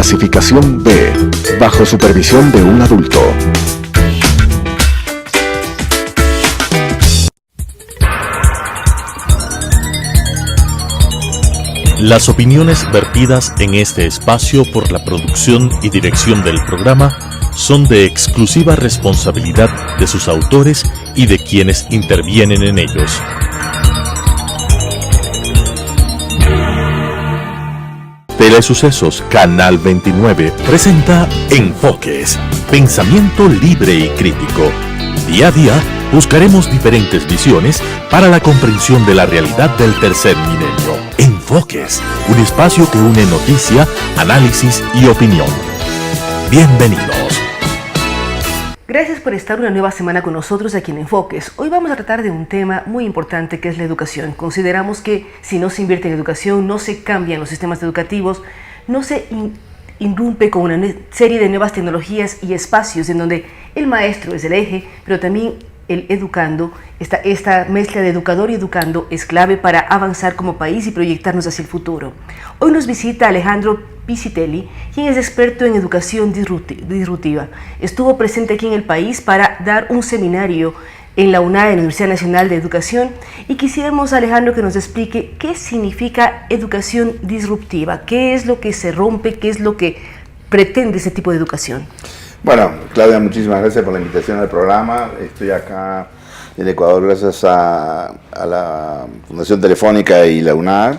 Clasificación B, bajo supervisión de un adulto. Las opiniones vertidas en este espacio por la producción y dirección del programa son de exclusiva responsabilidad de sus autores y de quienes intervienen en ellos. Telesucesos Canal 29 presenta Enfoques, pensamiento libre y crítico. Día a día buscaremos diferentes visiones para la comprensión de la realidad del tercer milenio. Enfoques, un espacio que une noticia, análisis y opinión. Bienvenidos. Gracias por estar una nueva semana con nosotros aquí en Enfoques. Hoy vamos a tratar de un tema muy importante que es la educación. Consideramos que si no se invierte en educación, no se cambian los sistemas educativos, no se irrumpe con una serie de nuevas tecnologías y espacios en donde el maestro es el eje, pero también el educando, esta mezcla de educador y educando es clave para avanzar como país y proyectarnos hacia el futuro. Hoy nos visita Alejandro Piscitelli, quien es experto en educación disruptiva. Estuvo presente aquí en el país para dar un seminario en la UNAD, en la Universidad Nacional de Educación, y quisiéramos, Alejandro, que nos explique qué significa educación disruptiva, qué es lo que se rompe, qué es lo que pretende ese tipo de educación. Bueno, Claudia, muchísimas gracias por la invitación al programa. Estoy acá en Ecuador gracias a la Fundación Telefónica y la UNAD.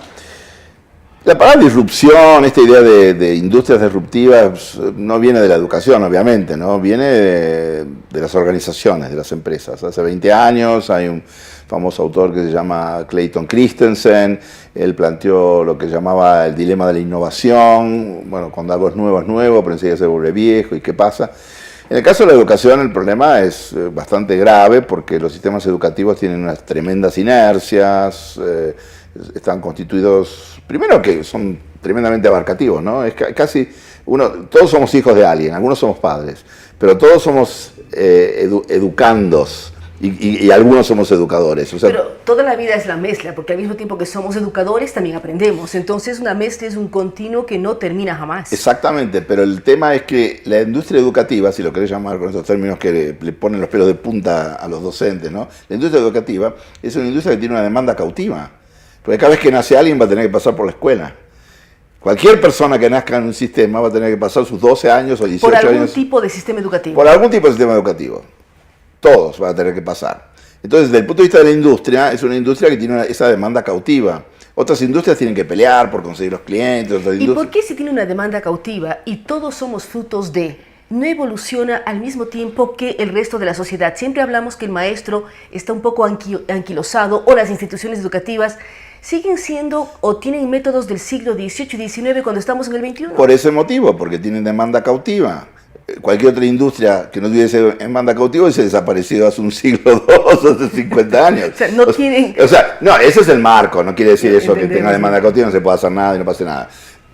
La palabra disrupción, esta idea de industrias disruptivas, no viene de la educación, obviamente, ¿no? Viene de las organizaciones, de las empresas. Hace 20 años hay un famoso autor que se llama Clayton Christensen. Él planteó lo que llamaba el dilema de la innovación. Bueno, cuando algo es nuevo, pero enseguida se vuelve viejo, ¿y qué pasa? En el caso de la educación, el problema es bastante grave porque los sistemas educativos tienen unas tremendas inercias, están constituidos, primero que son tremendamente abarcativos, ¿no? Es casi todos somos hijos de alguien, algunos somos padres, pero todos somos educandos. Y algunos somos educadores. O sea, pero toda la vida es la mezcla, porque al mismo tiempo que somos educadores también aprendemos. Entonces una mezcla es un continuo que no termina jamás. Exactamente, pero el tema es que la industria educativa, si lo querés llamar con esos términos que le ponen los pelos de punta a los docentes, ¿no? La industria educativa es una industria que tiene una demanda cautiva, porque cada vez que nace alguien va a tener que pasar por la escuela. Cualquier persona que nazca en un sistema va a tener que pasar sus 12 años o 18 años. Por algún tipo de sistema educativo. Por algún tipo de sistema educativo. Todos van a tener que pasar. Entonces, desde el punto de vista de la industria, es una industria que tiene esa demanda cautiva. Otras industrias tienen que pelear por conseguir los clientes. ¿Y por qué si tiene una demanda cautiva y todos somos frutos de, no evoluciona al mismo tiempo que el resto de la sociedad? Siempre hablamos que el maestro está un poco anquilosado, o las instituciones educativas siguen siendo o tienen métodos del siglo XVIII y XIX cuando estamos en el XXI. Por ese motivo, porque tienen demanda cautiva. Cualquier otra industria que no tuviese en demanda cautiva se ha desaparecido hace un siglo II, hace 50 años. O sea, no tienen... O sea, no, ese es el marco, no quiere decir eso que tenga demanda cautiva, no se puede hacer nada y no pase nada.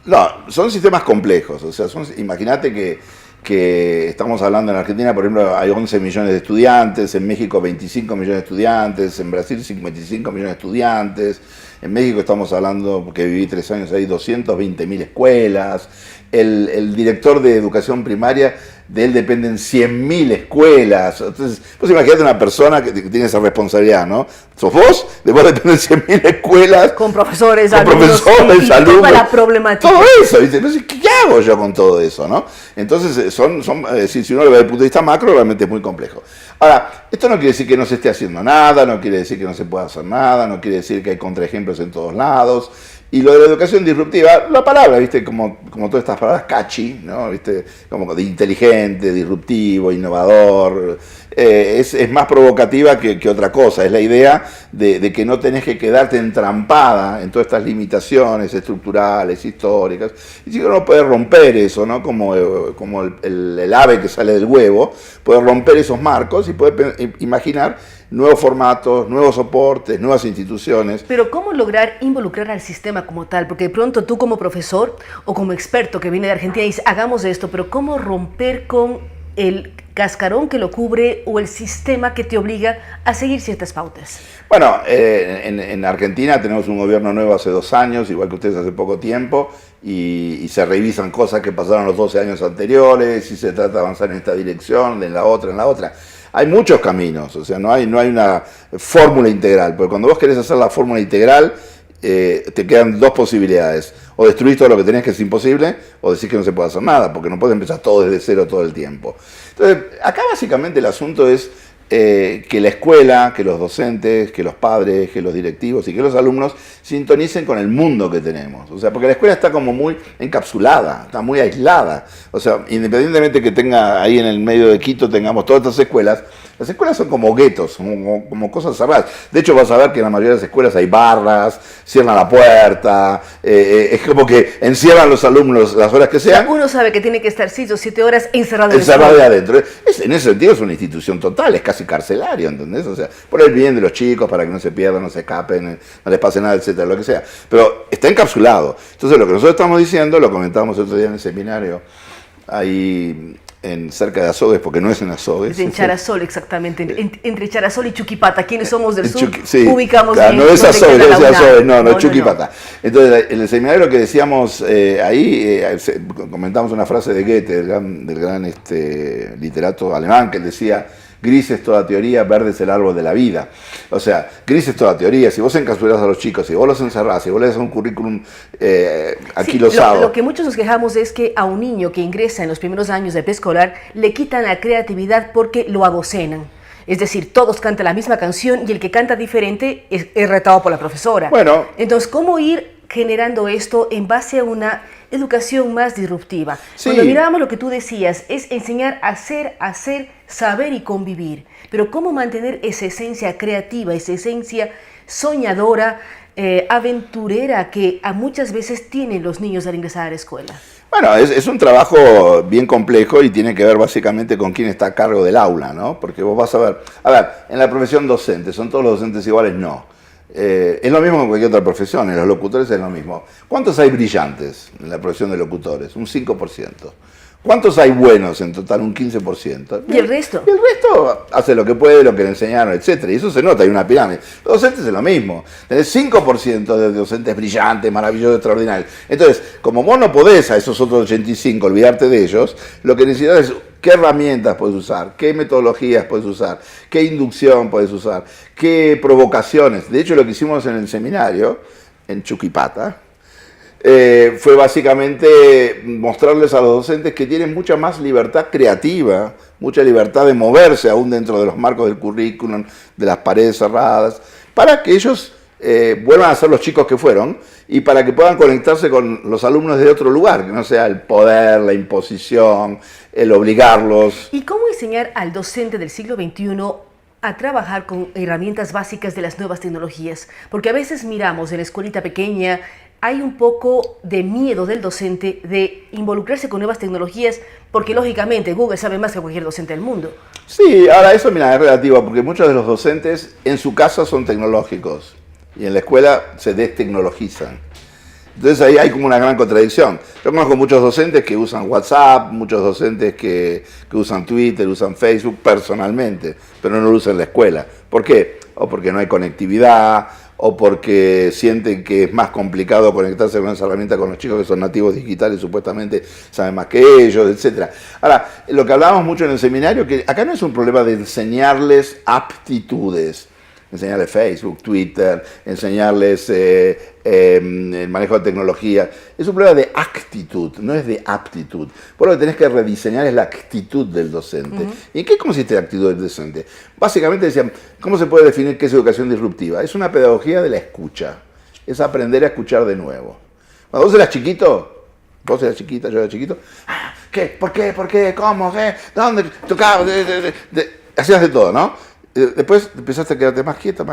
No, son sistemas complejos, o sea, imagínate que estamos hablando en Argentina, por ejemplo, hay 11 millones de estudiantes, en México 25 millones de estudiantes, en Brasil 55 millones de estudiantes, en México estamos hablando, porque viví 3 años ahí, 220.000 escuelas. El director de educación primaria, de él dependen 100.000 escuelas. Entonces, pues imagínate una persona que tiene esa responsabilidad, ¿no? Sos vos, de vos dependen 100.000 escuelas. Con profesores, alumnos. Toda la problemática. Todo eso, ¿viste? Entonces, ¿qué hago yo con todo eso, no? Entonces, si uno lo ve desde el punto de vista macro, realmente es muy complejo. Ahora, esto no quiere decir que no se esté haciendo nada, no quiere decir que no se pueda hacer nada, no quiere decir que hay contraejemplos en todos lados. Y lo de la educación disruptiva, la palabra, ¿viste? Como todas estas palabras catchy, ¿no? ¿Viste? Como de inteligente, disruptivo, innovador, es más provocativa que otra cosa. Es la idea de que no tenés que quedarte entrampada en todas estas limitaciones estructurales, históricas. Y si uno puede romper eso, ¿no? Como el ave que sale del huevo, puede romper esos marcos y puede imaginar nuevos formatos, nuevos soportes, nuevas instituciones. Pero ¿cómo lograr involucrar al sistema como tal? Porque de pronto tú como profesor o como experto que viene de Argentina dices, hagamos esto, pero ¿cómo romper con cascarón que lo cubre o el sistema que te obliga a seguir ciertas pautas? Bueno, en Argentina tenemos un gobierno nuevo hace 2 años, igual que ustedes hace poco tiempo, y se revisan cosas que pasaron los 12 años anteriores, y se trata de avanzar en esta dirección, en la otra. Hay muchos caminos, o sea, no hay una fórmula integral, porque cuando vos querés hacer la fórmula integral, te quedan 2 posibilidades: o destruís todo lo que tenés, que es imposible, o decís que no se puede hacer nada, porque no puedes empezar todo desde cero todo el tiempo. Entonces, acá básicamente el asunto es que la escuela, que los docentes, que los padres, que los directivos y que los alumnos sintonicen con el mundo que tenemos. O sea, porque la escuela está como muy encapsulada, está muy aislada. O sea, independientemente que tenga ahí en el medio de Quito, tengamos todas estas escuelas, las escuelas son como guetos, como cosas cerradas. De hecho, vas a ver que en la mayoría de las escuelas hay barras, cierran la puerta, es como que encierran los alumnos las horas que sean. Uno sabe que tiene que estar 6 o 7 horas encerrado de adentro. En ese sentido es una institución total, es casi carcelario, ¿entendés? O sea, por el bien de los chicos, para que no se pierdan, no se escapen, no les pase nada, etcétera, lo que sea. Pero está encapsulado. Entonces, lo que nosotros estamos diciendo, lo comentábamos el otro día en el seminario, ahí cerca de Azogues, porque no es en Azogues. Es en Charasol, exactamente. Entre Charasol y Chuquipata. ¿Quiénes somos del sur? Sí, ubicamos claro, bien. no es Azogues, no es Chuquipata. No. Entonces, en el seminario que decíamos ahí, comentamos una frase de Goethe, del gran literato alemán, que él decía: gris es toda teoría, verde es el árbol de la vida. O sea, gris es toda teoría. Si vos encapsulás a los chicos, si vos los encerrás, si vos les das un currículum aquilosado. Lo que muchos nos quejamos es que a un niño que ingresa en los primeros años de preescolar le quitan la creatividad porque lo adocenan. Es decir, todos cantan la misma canción y el que canta diferente es retado por la profesora. Bueno. Entonces, ¿cómo ir generando esto en base a una educación más disruptiva? Sí. Cuando mirábamos lo que tú decías, es enseñar a hacer, saber y convivir. Pero ¿cómo mantener esa esencia creativa, esa esencia soñadora, aventurera que muchas veces tienen los niños al ingresar a la escuela? Bueno, es un trabajo bien complejo y tiene que ver básicamente con quién está a cargo del aula, ¿no? Porque vos vas a ver, en la profesión docente, ¿son todos los docentes iguales? No. Es lo mismo que cualquier otra profesión, en los locutores es lo mismo. ¿Cuántos hay brillantes en la profesión de locutores? Un 5%. ¿Cuántos hay buenos en total? Un 15%. ¿Y el resto? Y el resto hace lo que puede, lo que le enseñaron, etc. Y eso se nota, hay una pirámide. Los docentes es lo mismo. Tenés 5% de docentes brillantes, maravillosos, extraordinarios. Entonces, como vos no podés a esos otros 85 olvidarte de ellos, lo que necesitas es qué herramientas puedes usar, qué metodologías puedes usar, qué inducción puedes usar, qué provocaciones. De hecho, lo que hicimos en el seminario, en Chuquipata, fue básicamente mostrarles a los docentes que tienen mucha más libertad creativa, mucha libertad de moverse aún dentro de los marcos del currículum, de las paredes cerradas, para que ellos vuelvan a ser los chicos que fueron y para que puedan conectarse con los alumnos de otro lugar, que no sea el poder, la imposición, el obligarlos. ¿Y cómo enseñar al docente del siglo XXI a trabajar con herramientas básicas de las nuevas tecnologías? Porque a veces miramos en la escuelita pequeña, hay un poco de miedo del docente de involucrarse con nuevas tecnologías, porque lógicamente Google sabe más que cualquier docente del mundo. Sí, ahora eso, mira, es relativo, porque muchos de los docentes en su casa son tecnológicos y en la escuela se destecnologizan. Entonces ahí hay como una gran contradicción. Yo conozco muchos docentes que usan WhatsApp, muchos docentes que usan Twitter, usan Facebook personalmente, pero no lo usan en la escuela. ¿Por qué? O porque no hay conectividad, o porque sienten que es más complicado conectarse con esa herramienta con los chicos que son nativos digitales, supuestamente saben más que ellos, etc. Ahora, lo que hablábamos mucho en el seminario, que acá no es un problema de enseñarles aptitudes, enseñarles Facebook, Twitter, enseñarles el manejo de tecnología. Es un problema de actitud, no es de aptitud. Por lo que tenés que rediseñar es la actitud del docente. ¿Y en qué consiste la actitud del docente? Básicamente decían, ¿cómo se puede definir qué es educación disruptiva? Es una pedagogía de la escucha. Es aprender a escuchar de nuevo. Cuando vos eras chiquito, vos eras chiquita, yo era chiquito, ¿qué? ¿Por qué? ¿Por qué? ¿Cómo? ¿Qué? ¿Dónde? Tocaba, hacías de todo, ¿no? Después empezaste a quedarte más quieta,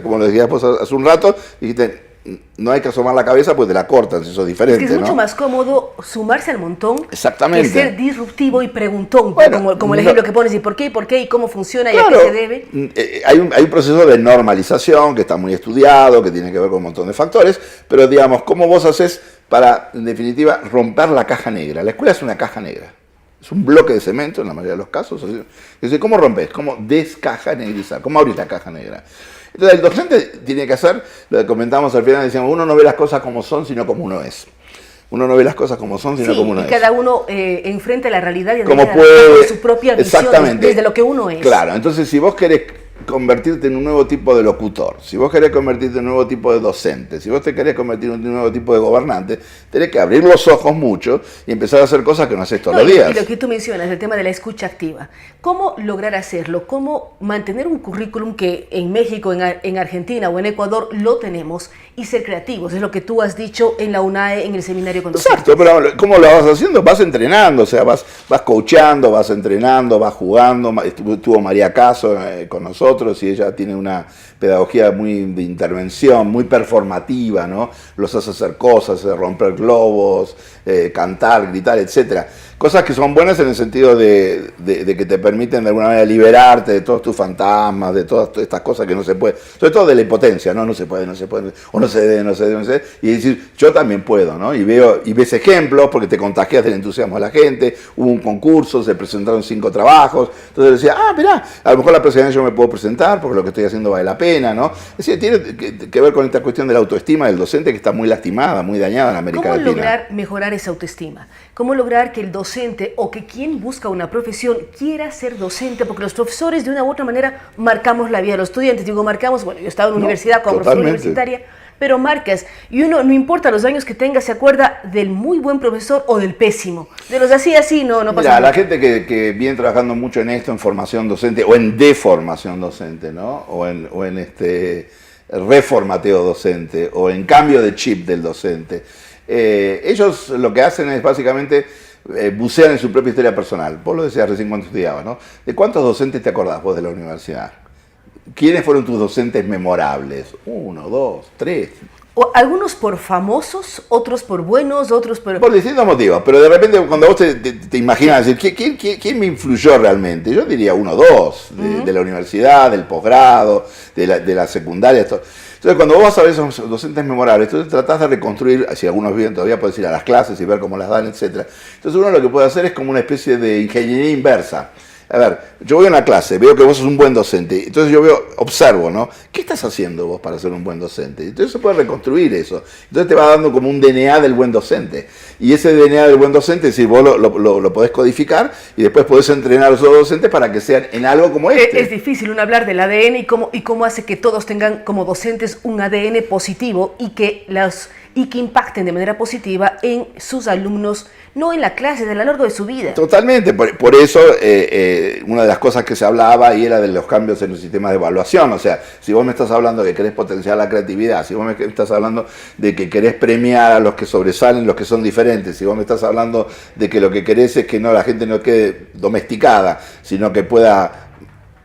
como lo decías vos hace un rato, y dijiste, no hay que asomar la cabeza, pues te la cortan, si sos diferente. Es que es mucho ¿no? más cómodo sumarse al montón Exactamente. que ser disruptivo y preguntón, Bueno, como el ejemplo que pones, y por qué, y cómo funciona, claro, y a qué se debe. Hay un proceso de normalización que está muy estudiado, que tiene que ver con un montón de factores, pero digamos, ¿cómo vos haces para, en definitiva, romper la caja negra? La escuela es una caja negra. Es un bloque de cemento en la mayoría de los casos. Entonces, ¿cómo rompes? ¿Cómo descajanegrizar? ¿Cómo abrir la caja negra? Entonces, el docente tiene que hacer, lo que comentamos al final, decíamos, uno no ve las cosas como son, sino como uno es. Uno no ve las cosas como son, sino como uno es. Y cada uno enfrenta la realidad y como puede, su propia visión desde lo que uno es. Claro, entonces si vos querés convertirte en un nuevo tipo de locutor, si vos querés convertirte en un nuevo tipo de docente, si vos te querés convertir en un nuevo tipo de gobernante, tenés que abrir los ojos mucho y empezar a hacer cosas que no haces todos los días. Y lo que tú mencionas, el tema de la escucha activa, ¿cómo lograr hacerlo? ¿Cómo mantener un currículum que en México, en Argentina o en Ecuador lo tenemos y ser creativos? Es lo que tú has dicho en la UNAE, en el seminario con docentes. Exacto, pero ¿cómo lo vas haciendo? Vas entrenando, o sea, vas coachando, vas entrenando, vas jugando. Estuvo María Caso con nosotros y ella tiene una pedagogía muy de intervención, muy performativa, ¿no? Los hace hacer cosas, romper globos, cantar, gritar, etcétera. Cosas que son buenas en el sentido de que te permiten de alguna manera liberarte de todos tus fantasmas, de todas estas cosas que no se puede, sobre todo de la impotencia, ¿no? No se puede, o no se debe, y decir, yo también puedo, ¿no? Y ves ejemplos, porque te contagias del entusiasmo de la gente, hubo un concurso, se presentaron 5 trabajos, entonces decía, mirá, a lo mejor la presidencia yo me puedo presentar, porque lo que estoy haciendo vale la pena, ¿no? Es decir, tiene que ver con esta cuestión de la autoestima del docente que está muy lastimada, muy dañada en América Latina. ¿Cómo lograr mejorar esa autoestima? ¿Cómo lograr que el docente o que quien busca una profesión quiera ser docente? Porque los profesores de una u otra manera marcamos la vida de los estudiantes. Digo, marcamos, bueno, yo he estado en universidad como profesora universitaria, pero marcas, y uno, no importa los años que tenga, se acuerda del muy buen profesor o del pésimo. De los así, no pasa nada. La gente que viene trabajando mucho en esto, en formación docente, o en deformación docente, ¿no? O en reformateo docente, o en cambio de chip del docente, ellos lo que hacen es básicamente bucean en su propia historia personal. Vos lo decías recién cuando estudiabas, ¿no? ¿De cuántos docentes te acordás vos de la universidad? ¿Quiénes fueron tus docentes memorables? 1, 2, 3. O algunos por famosos, otros por buenos, otros por distintos motivos, pero de repente cuando vos te imaginas decir, ¿quién me influyó realmente? Yo diría 1 o 2, de la universidad, del posgrado, de la secundaria. Entonces cuando vos vas a ver esos docentes memorables, entonces tratás de reconstruir, si algunos viven todavía, puedes ir a las clases y ver cómo las dan, etc. Entonces uno lo que puede hacer es como una especie de ingeniería inversa. A ver, yo voy a una clase, veo que vos sos un buen docente, entonces yo observo, ¿no? ¿Qué estás haciendo vos para ser un buen docente? Entonces se puede reconstruir eso. Entonces te va dando como un DNA del buen docente. Y ese DNA del buen docente, si vos lo podés codificar y después podés entrenar a los otros docentes para que sean en algo como este. Es difícil uno hablar del ADN y cómo hace que todos tengan como docentes un ADN positivo y que impacten de manera positiva en sus alumnos, no en la clase, a lo largo de su vida. Totalmente, por eso una de las cosas que se hablaba ahí era de los cambios en el sistema de evaluación. O sea, si vos me estás hablando de que querés potenciar la creatividad, si vos me estás hablando de que querés premiar a los que sobresalen, los que son diferentes, si vos me estás hablando de que lo que querés es que la gente no quede domesticada, sino que pueda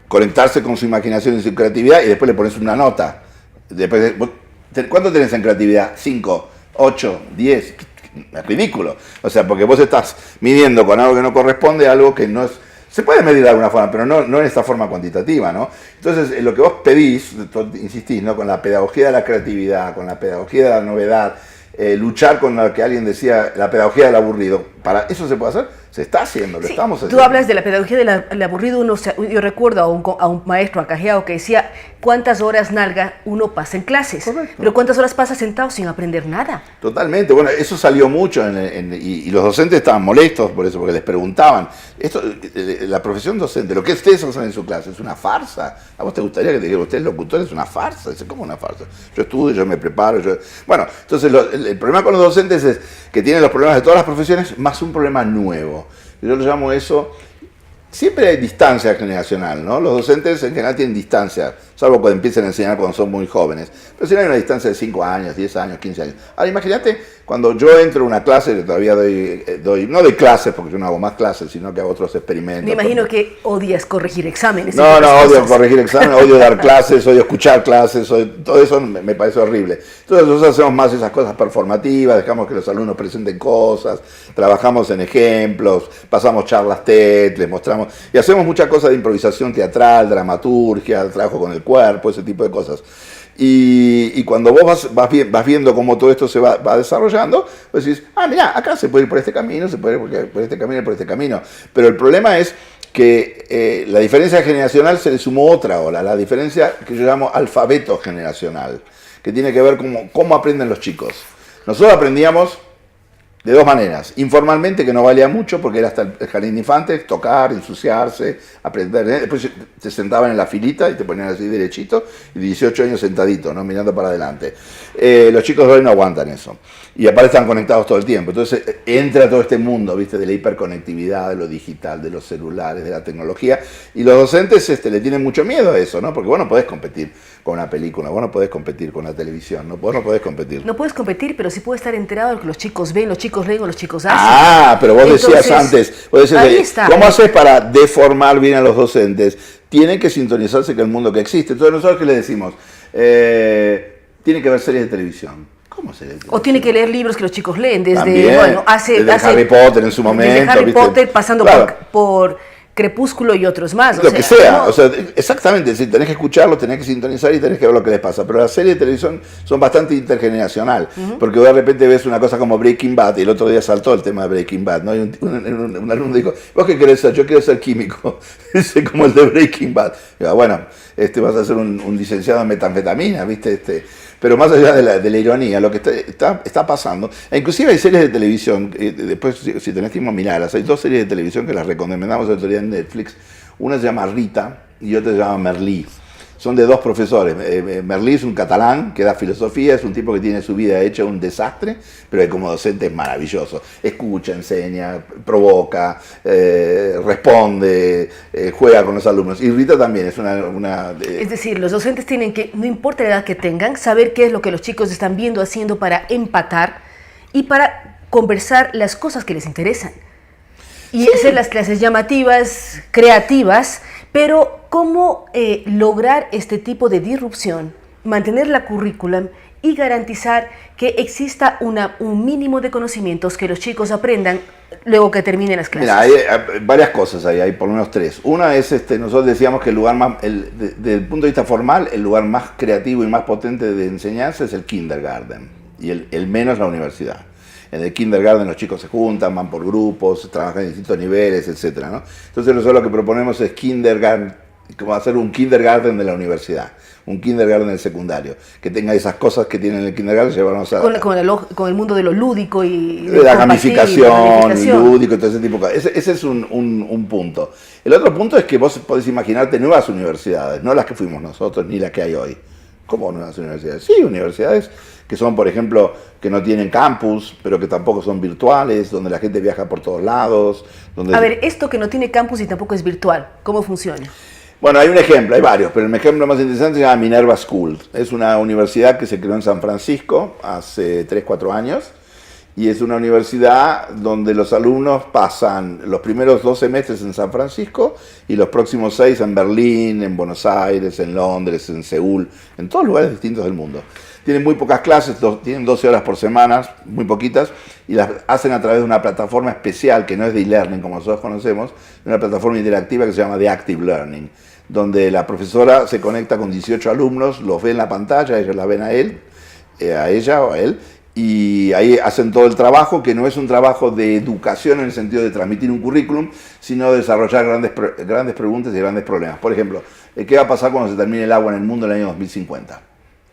conectarse con su imaginación y su creatividad, y después le pones una nota. Después, ¿cuánto tenés en creatividad? 5, 8, 10. Es ridículo. O sea, porque vos estás midiendo con algo que no corresponde a algo que no es. Se puede medir de alguna forma, pero no en esta forma cuantitativa, ¿no? Entonces, lo que vos pedís, insistís, ¿no? Con la pedagogía de la creatividad, con la pedagogía de la novedad, luchar con lo que alguien decía, la pedagogía del aburrido. ¿Para eso se puede hacer? Se está haciendo, lo estamos haciendo. Tú hablas de la pedagogía del aburrido. Yo recuerdo a un maestro acajeado que decía, ¿cuántas horas nalga uno pasa en clases? Correcto. Pero ¿cuántas horas pasa sentado sin aprender nada? Totalmente. Bueno, eso salió mucho y los docentes estaban molestos por eso, porque les preguntaban, la profesión docente, lo que ustedes hacen en su clase, es una farsa. ¿A vos te gustaría que te digan, usted es locutor, es una farsa? Dice, ¿cómo una farsa? Yo estudio, yo me preparo. Bueno, entonces el problema con los docentes es que tienen los problemas de todas las profesiones, más un problema nuevo. Yo lo llamo eso, siempre hay distancia generacional, ¿no? Los docentes en general tienen distancia, salvo cuando empiezan a enseñar cuando son muy jóvenes. Pero si no hay una distancia de 5 años, 10 años, 15 años. Ahora imagínate, cuando yo entro a una clase, que todavía no doy clases, porque yo no hago más clases, sino que hago otros experimentos. Me imagino que odias corregir exámenes. No, odio corregir exámenes, odio dar clases, odio escuchar clases, todo eso me parece horrible. Entonces nosotros hacemos más esas cosas performativas, dejamos que los alumnos presenten cosas, trabajamos en ejemplos, pasamos charlas TED, les mostramos, y hacemos muchas cosas de improvisación teatral, dramaturgia, trabajo con el cuerpo, ese tipo de cosas. Y cuando vos vas viendo cómo todo esto se va desarrollando, pues decís, mira, acá se puede ir por este camino, se puede ir por este camino y por este camino. Pero el problema es que la diferencia generacional se le sumó otra ola, la diferencia que yo llamo alfabeto generacional, que tiene que ver con cómo aprenden los chicos. Nosotros aprendíamos de dos maneras. Informalmente, que no valía mucho, porque era hasta el jardín de infantes, tocar, ensuciarse, aprender. Después te sentaban en la filita y te ponían así derechito, y 18 años sentadito, ¿no? Mirando para adelante. Los chicos de hoy no aguantan eso. Y aparte están conectados todo el tiempo. Entonces entra todo este mundo, ¿viste? De la hiperconectividad, de lo digital, de los celulares, de la tecnología. Y los docentes le tienen mucho miedo a eso, ¿no? Porque vos no podés competir con una película, vos no podés competir con una televisión, ¿no? Vos no podés competir. No puedes competir, pero sí puedes estar enterado de lo que los chicos ven, los chicos leen o los chicos hacen. Pero vos decías antes, ahí está. ¿Cómo haces para deformar bien a los docentes? Tienen que sintonizarse con el mundo que existe. Entonces nosotros, ¿qué les decimos? Tienen que ver series de televisión. ¿Cómo series de televisión? O tiene que leer libros que los chicos leen, desde, también, desde Harry Potter en su momento. Desde Harry ¿viste? Potter, pasando por Crepúsculo y otros más. Lo que sea, exactamente, si tenés que escucharlo, tenés que sintonizar y tenés que ver lo que les pasa. Pero las series de televisión son bastante intergeneracional, porque de repente ves una cosa como Breaking Bad, y el otro día saltó el tema de Breaking Bad, ¿no? Y un alumno dijo, ¿vos qué querés ser? Yo quiero ser químico, dice, como el de Breaking Bad. Y digo, bueno, vas a ser un licenciado en metanfetamina, ¿viste? Pero más allá de la ironía, lo que está pasando, inclusive hay series de televisión, después si tenés tiempo mirarlas, hay dos series de televisión que las recomendamos el otro día en Netflix. Una se llama Rita y otra se llama Merlí. Son de dos profesores. Merlí es un catalán que da filosofía, es un tipo que tiene su vida hecha un desastre, pero como docente es maravilloso. Escucha, enseña, provoca, responde, juega con los alumnos. Y Rita también es una Es decir, los docentes tienen que, no importa la edad que tengan, saber qué es lo que los chicos están viendo, haciendo para empatar y para conversar las cosas que les interesan. Y hacer las clases llamativas, creativas, pero ¿cómo lograr este tipo de disrupción, mantener la currículum y garantizar que exista un mínimo de conocimientos que los chicos aprendan luego que terminen las clases? Mira, hay varias cosas ahí, hay por lo menos tres. Una es, nosotros decíamos que el lugar más, desde el punto de vista formal, el lugar más creativo y más potente de enseñanza es el kindergarten, y el menos la universidad. En el kindergarten los chicos se juntan, van por grupos, trabajan en distintos niveles, etc., ¿no? Entonces nosotros lo que proponemos es como hacer un kindergarten de la universidad, un kindergarten del secundario, que tenga esas cosas que tienen el kindergarten, llevarnos a... Con el mundo de lo lúdico y... De la gamificación, lúdico, todo ese tipo de cosas. Ese es un punto. El otro punto es que vos podés imaginarte nuevas universidades, no las que fuimos nosotros, ni las que hay hoy. ¿Cómo nuevas universidades? Sí, universidades que son, por ejemplo, que no tienen campus, pero que tampoco son virtuales, donde la gente viaja por todos lados. A ver, esto que no tiene campus y tampoco es virtual, ¿cómo funciona? Bueno, hay un ejemplo, hay varios, pero el ejemplo más interesante se llama Minerva School. Es una universidad que se creó en San Francisco hace 3-4 años, y es una universidad donde los alumnos pasan los primeros 2 semestres en San Francisco y los próximos 6 en Berlín, en Buenos Aires, en Londres, en Seúl, en todos lugares distintos del mundo. Tienen muy pocas clases, tienen 12 horas por semana, muy poquitas, y las hacen a través de una plataforma especial que no es de e-learning como nosotros conocemos, una plataforma interactiva que se llama The Active Learning, donde la profesora se conecta con 18 alumnos, los ve en la pantalla, ellos la ven a ella o a él, y ahí hacen todo el trabajo, que no es un trabajo de educación en el sentido de transmitir un currículum, sino de desarrollar grandes preguntas y grandes problemas. Por ejemplo, ¿qué va a pasar cuando se termine el agua en el mundo en el año 2050?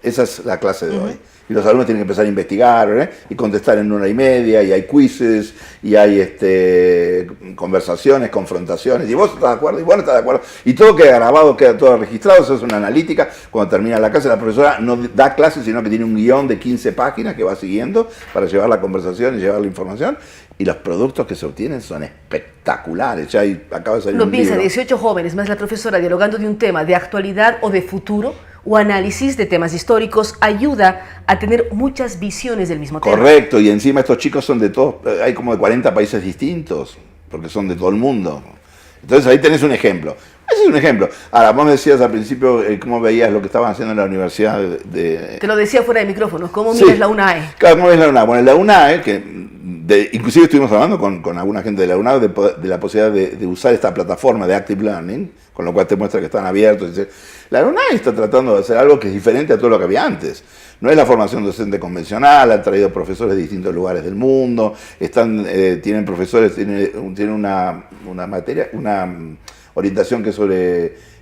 Esa es la clase de hoy. Y los alumnos tienen que empezar a investigar, y contestar en 1 hora y media, y hay quizzes, y hay conversaciones, confrontaciones, y vos estás de acuerdo, y vos no estás de acuerdo, y todo queda grabado, queda todo registrado. Eso es una analítica. Cuando termina la clase, la profesora no da clases, sino que tiene un guión de 15 páginas que va siguiendo para llevar la conversación y llevar la información, y los productos que se obtienen son espectaculares. Ya acaba de salir un piensa, libro. 18 jóvenes más la profesora dialogando de un tema de actualidad o de futuro, o análisis de temas históricos, ayuda a tener muchas visiones del mismo tema. Correcto, y encima estos chicos son de todos, hay como de 40 países distintos, porque son de todo el mundo. Entonces ahí tenés un ejemplo. Ese es un ejemplo. Ahora, vos me decías al principio cómo veías lo que estaban haciendo en la universidad de... Te lo decía fuera de micrófono, ¿cómo miras la UNAE? Claro, ¿cómo ves la UNAE? Bueno, la UNAE, inclusive estuvimos hablando con alguna gente de la UNAE de la posibilidad de usar esta plataforma de Active Learning, con lo cual te muestra que están abiertos. La UNAE está tratando de hacer algo que es diferente a todo lo que había antes. No es la formación docente convencional, han traído profesores de distintos lugares del mundo, tienen profesores, tienen una materia, una orientación que es sobre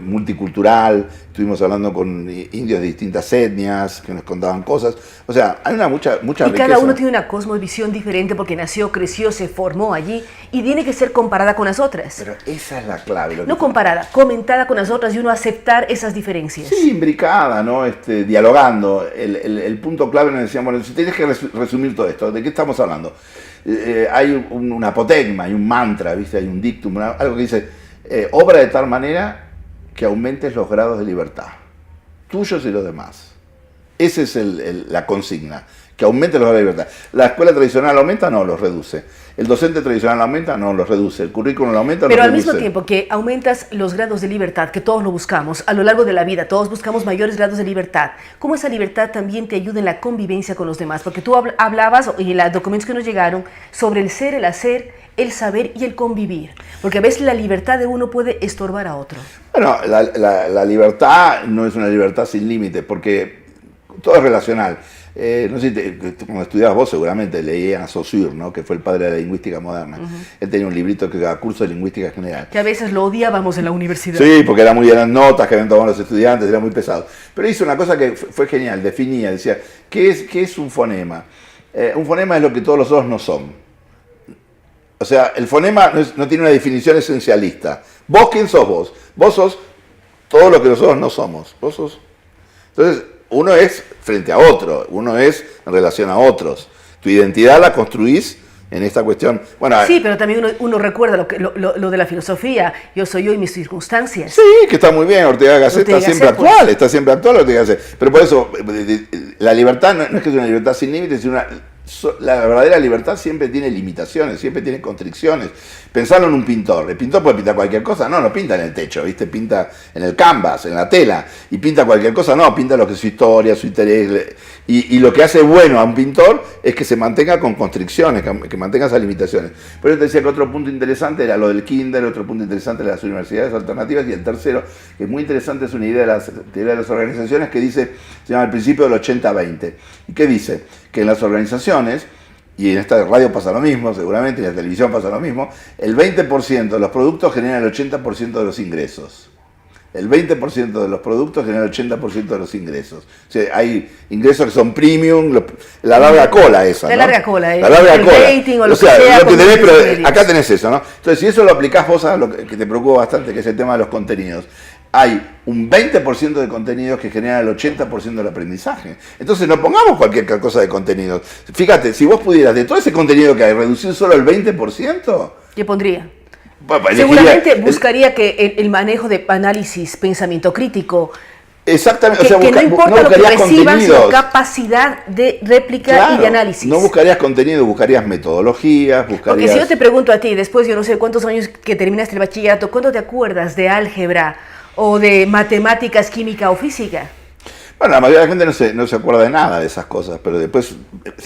multicultural. Estuvimos hablando con indios de distintas etnias que nos contaban cosas. O sea, hay mucha riqueza. Y cada uno tiene una cosmovisión diferente porque nació, creció, se formó allí y tiene que ser comparada con las otras. Pero esa es la clave. No comparada, comentada con las otras y uno aceptar esas diferencias. Sí, imbricada, ¿no? Dialogando. El punto clave nos decíamos, bueno, si tienes que resumir todo esto, ¿de qué estamos hablando? Hay un apotegma, hay un mantra, ¿viste? Hay un dictum, algo que dice... obra de tal manera que aumentes los grados de libertad, tuyos y los demás. Esa es la consigna, que aumente los grados de libertad. ¿La escuela tradicional aumenta? No, los reduce. ¿El docente tradicional aumenta? No, los reduce. ¿El currículum aumenta? Pero los al reduce. mismo tiempo que aumentas los grados de libertad, que todos lo buscamos, a lo largo de la vida, todos buscamos mayores grados de libertad. ¿Cómo esa libertad también te ayuda en la convivencia con los demás? Porque tú hablabas, y en los documentos que nos llegaron, sobre el ser, el hacer, el saber y el convivir. Porque a veces la libertad de uno puede estorbar a otro. Bueno, la libertad no es una libertad sin límite, porque todo es relacional. No sé si cuando estudiabas vos seguramente leían a Saussure, ¿no? Que fue el padre de la lingüística moderna. Él tenía un librito que era Curso de Lingüística General. Que a veces lo odiábamos en la universidad. Sí, porque eran muy eran notas que habían tomado los estudiantes, era muy pesado. Pero hizo una cosa que fue genial, definía, decía, ¿qué es un fonema? Un fonema es lo que todos los otros no son. O sea, el fonema no tiene una definición esencialista. ¿Vos quién sos vos? Vos sos todo lo que nosotros no somos. Vos sos... Entonces, uno es frente a otro, uno es en relación a otros. Tu identidad la construís en esta cuestión. Bueno, sí, pero también uno recuerda lo de la filosofía. Yo soy yo y mis circunstancias. Sí, que está muy bien. Ortega y Gasset está siempre actual. Está siempre actual Ortega y Gasset. Pero por eso, la libertad no es que es una libertad sin límites, sino la verdadera libertad siempre tiene limitaciones, siempre tiene constricciones. Pensalo en un pintor. El pintor puede pintar cualquier cosa. No pinta en el techo, ¿viste? Pinta en el canvas, en la tela. Y pinta cualquier cosa. No, pinta lo que es su historia, su interés. Y lo que hace bueno a un pintor es que se mantenga con constricciones, que mantenga esas limitaciones. Por eso te decía que otro punto interesante era lo del kinder, otro punto interesante era las universidades alternativas, y el tercero, que es muy interesante, es una idea de las organizaciones que dice, se llama el principio del 80-20. ¿Y qué dice? Que en las organizaciones, y en esta radio pasa lo mismo, seguramente, y en la televisión pasa lo mismo, el 20% de los productos generan el 80% de los ingresos. El 20% de los productos genera el 80% de los ingresos. O sea, hay ingresos que son premium, la larga cola esa, La ¿no? larga cola, la larga el cola. rating o lo sea, que sea. Lo que tenés, pero acá tenés eso, ¿no? Entonces, si eso lo aplicás vos a lo que te preocupa bastante, que es el tema de los contenidos, hay un 20% de contenidos que generan el 80% del aprendizaje. Entonces, no pongamos cualquier cosa de contenidos. Fíjate, si vos pudieras, de todo ese contenido que hay, reducir solo el 20%... ¿Qué pondría? Bueno, seguramente buscaría que el manejo de análisis, pensamiento crítico, exactamente, que, o sea, que no importa lo que reciban, sino contenidos. Capacidad de réplica y de análisis. No buscarías contenido, buscarías metodologías, Porque si yo te pregunto a ti, después yo no sé cuántos años que terminaste el bachillerato, ¿cuánto te acuerdas de álgebra o de matemáticas, química o física? Bueno, la mayoría de la gente no se acuerda de nada de esas cosas, pero después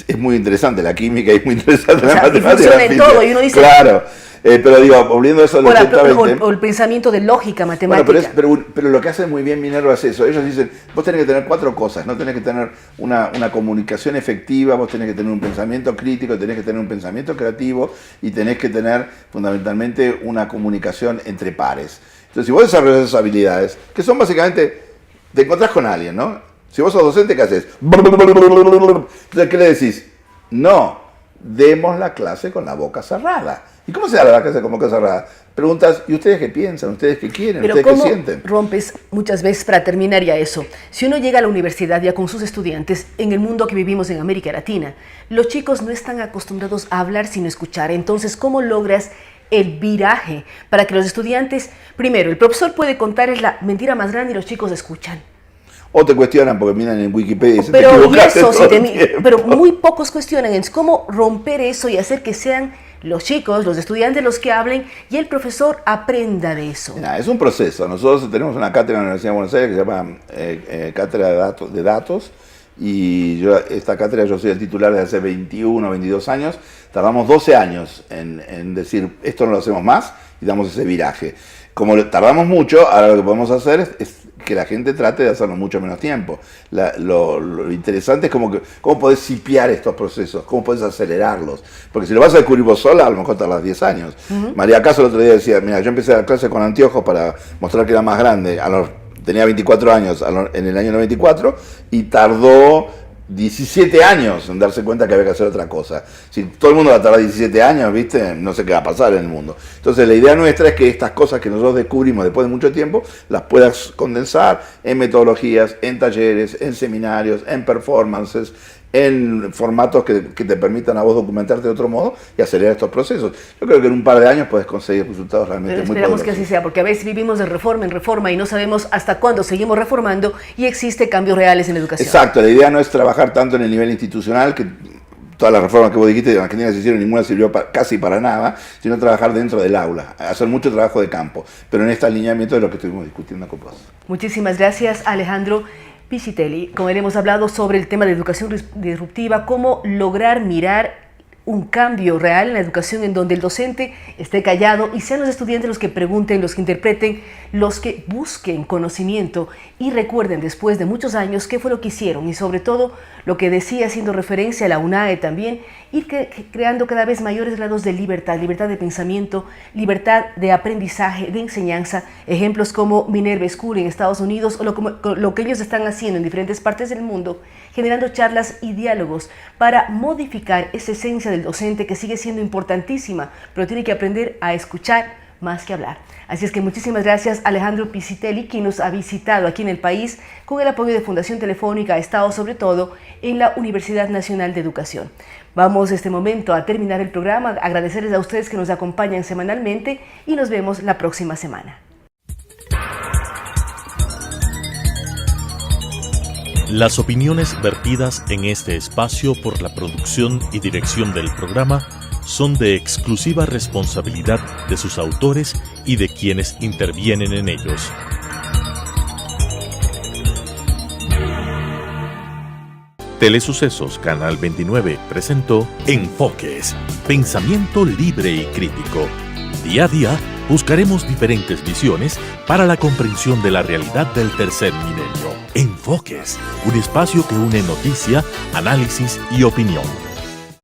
es muy interesante la química y es muy interesante la matemática. Funciona en todo y uno dice... Claro, pero digo, volviendo a eso del 80-20... O el pensamiento de lógica matemática. Bueno, pero lo que hace muy bien Minerva es eso. Ellos dicen, vos tenés que tener 4 cosas. No tenés que tener una comunicación efectiva, vos tenés que tener un pensamiento crítico, tenés que tener un pensamiento creativo y tenés que tener fundamentalmente una comunicación entre pares. Entonces, si vos desarrollas esas habilidades, que son básicamente... Te encontrás con alguien, ¿no? Si vos sos docente, ¿qué haces? Entonces, ¿qué le decís? No, demos la clase con la boca cerrada. ¿Y cómo se da la clase con boca cerrada? Preguntas, ¿y ustedes qué piensan? ¿Ustedes qué quieren? Pero ¿ustedes ¿cómo qué sienten? rompes muchas veces, para terminar ya eso? Si uno llega a la universidad ya con sus estudiantes, en el mundo que vivimos en América Latina, los chicos no están acostumbrados a hablar sino escuchar. Entonces, ¿cómo logras el viraje para que los estudiantes, primero, el profesor puede contarles la mentira más grande y los chicos escuchan? O te cuestionan porque miran en Wikipedia y dicen, pero, te equivocaste todo el pero muy pocos cuestionan. Es cómo romper eso y hacer que sean los chicos, los estudiantes, los que hablen y el profesor aprenda de eso? Mira, es un proceso. Nosotros tenemos una cátedra en la Universidad de Buenos Aires que se llama Cátedra de Datos. Y esta cátedra yo soy el titular desde hace 21 22 años. Tardamos 12 años en decir, esto no lo hacemos más, y damos ese viraje. Como tardamos mucho, ahora lo que podemos hacer es que la gente trate de hacerlo mucho menos tiempo. Lo interesante es cómo podés sipiar estos procesos, cómo podés acelerarlos. Porque si lo vas a descubrir vos sola, a lo mejor tardas 10 años. María Caso el otro día decía, mira, yo empecé a dar clase con anteojos para mostrar que era más grande. Tenía 24 años en el año 94 y tardó 17 años en darse cuenta que había que hacer otra cosa. Si todo el mundo va a tardar 17 años, ¿viste? No sé qué va a pasar en el mundo. Entonces la idea nuestra es que estas cosas que nosotros descubrimos después de mucho tiempo, las puedas condensar en metodologías, en talleres, en seminarios, en performances, en formatos que te permitan a vos documentarte de otro modo y acelerar estos procesos. Yo creo que en un par de años puedes conseguir resultados realmente muy poderosos. Esperamos que así sea, porque a veces vivimos de reforma en reforma y no sabemos hasta cuándo seguimos reformando y existe cambios reales en la educación. Exacto, la idea no es trabajar tanto en el nivel institucional, que todas las reformas que vos dijiste en Argentina se hicieron, ninguna sirvió casi para nada, sino trabajar dentro del aula, hacer mucho trabajo de campo, pero en este alineamiento de lo que estuvimos discutiendo con vos. Muchísimas gracias, Alejandro Piscitelli. Con él hemos hablado sobre el tema de educación disruptiva, cómo lograr mirar un cambio real en la educación en donde el docente esté callado y sean los estudiantes los que pregunten, los que interpreten, los que busquen conocimiento y recuerden después de muchos años qué fue lo que hicieron y sobre todo lo que decía, haciendo referencia a la UNAE también, ir creando cada vez mayores grados de libertad de pensamiento, libertad de aprendizaje, de enseñanza, ejemplos como Minerva School en Estados Unidos o lo que ellos están haciendo en diferentes partes del mundo, generando charlas y diálogos para modificar esa esencia del docente que sigue siendo importantísima, pero tiene que aprender a escuchar más que hablar. Así es que muchísimas gracias Alejandro Piscitelli, quien nos ha visitado aquí en el país con el apoyo de Fundación Telefónica, ha estado sobre todo en la Universidad Nacional de Educación. Vamos este momento a terminar el programa, agradecerles a ustedes que nos acompañan semanalmente y nos vemos la próxima semana. Las opiniones vertidas en este espacio por la producción y dirección del programa son de exclusiva responsabilidad de sus autores y de quienes intervienen en ellos. Telesucesos Canal 29 presentó Enfoques, pensamiento libre y crítico. Día a día buscaremos diferentes visiones para la comprensión de la realidad del tercer milenio. Enfoques, un espacio que une noticia, análisis y opinión.